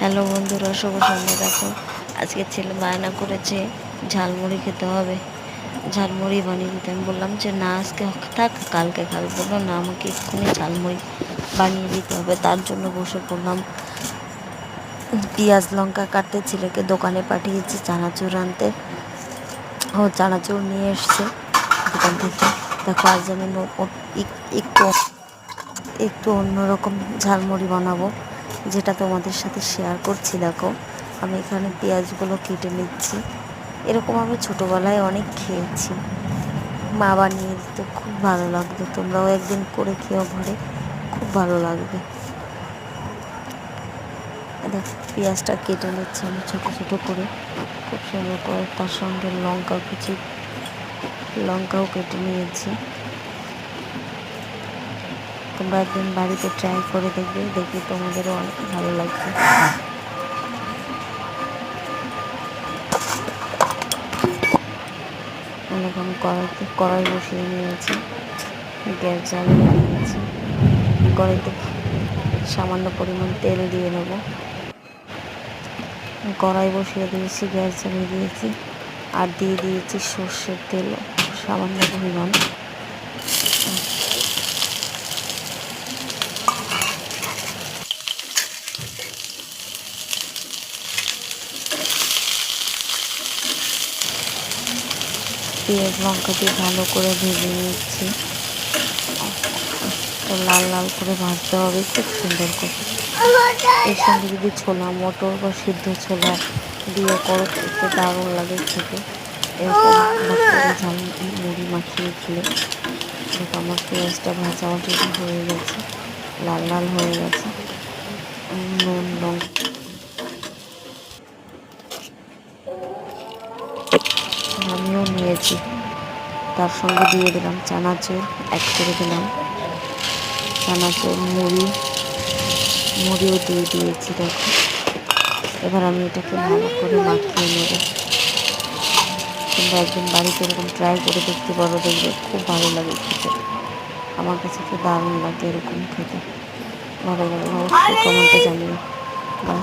Hello বন্ধুরা, শুভ সন্ধ্যা। দেখো আজকে ছেলে বায়না করেছে ঝালমুড়ি খেতে হবে, ঝালমুড়ি বানিয়ে দিতে। আমি বললাম যে না, আজকে থাক, কালকে খাবে। বললো না, আমাকে এক্ষুনি ঝালমুড়ি বানিয়ে দিতে হবে। তার জন্য বসে পড়লাম পেঁয়াজ লঙ্কা কাটতে। ছেলেকে দোকানে পাঠিয়েছি চানাচুর আনতে। ও চানাচুর নিয়ে এসছে দোকান থেকে। দেখো আজ আমি একটু একটু অন্যরকম ঝালমুড়ি বানাবো, যেটা তোমাদের সাথে শেয়ার করছি। দেখো আমি এখানে পেঁয়াজগুলো কেটে নিচ্ছি। এরকম আমি ছোটোবেলায় অনেক খেয়েছি, মা বানিয়ে দিত, খুব ভালো লাগতো। তোমরাও একদিন করে খেয়েও ঘরে, খুব ভালো লাগবে। দেখো পেঁয়াজটা কেটে নিচ্ছি আমি ছোটো ছোটো করে, খুব সুন্দর করে। তার সঙ্গে লঙ্কাও কেটে নিয়েছি। তোমরা একদিন বাড়িতে ট্রাই করে দেখবে, দেখবে তোমাদেরও অনেক ভালো লাগবে। এখন কড়াই বসিয়ে নিয়েছি, গ্যাস জ্বালিয়ে নিয়েছি। কড়াইতে সামান্য পরিমাণ তেল দিয়ে নেব। কড়াই বসিয়ে দিয়েছি, গ্যাস জ্বালিয়ে দিয়েছি, আর দিয়ে দিয়েছি সর্ষের তেল সামান্য পরিমাণ। পেঁয়াজ লঙ্কা দিয়ে ভালো করে ভেজে নিচ্ছি। তো লাল লাল করে ভাজতে হবে খুব সুন্দর করে। এর সঙ্গে যদি ছোলা মটর বা সিদ্ধ ছোলা দিয়ে করো, একটু দারুণ লাগে খেতে। এরকম ঝালমুড়ি মাখিয়ে খেলে। দেখো আমার পেঁয়াজটা ভাজা অলরেডি হয়ে গেছে, লাল লাল হয়ে গেছে। নুন লঙ্কা আমিও নিয়েছি, তার সঙ্গে দিয়ে দিলাম চানাচুর, অ্যাড করে দিলাম চানাচুর, মুড়িও দিয়ে দিয়েছি। দেখো এবার আমি এটাকে ভালো করে মাখিয়ে নেব। তোমরা একদিন বাড়িতে এরকম ট্রাই করে দেখতে পারো, দেখবে খুব ভালো লাগে খেতে। আমার কাছে তো দারুণ লাগে এরকম খেতে। ভালো লাগে অবশ্যই কমেন্টে জানিও। বাই।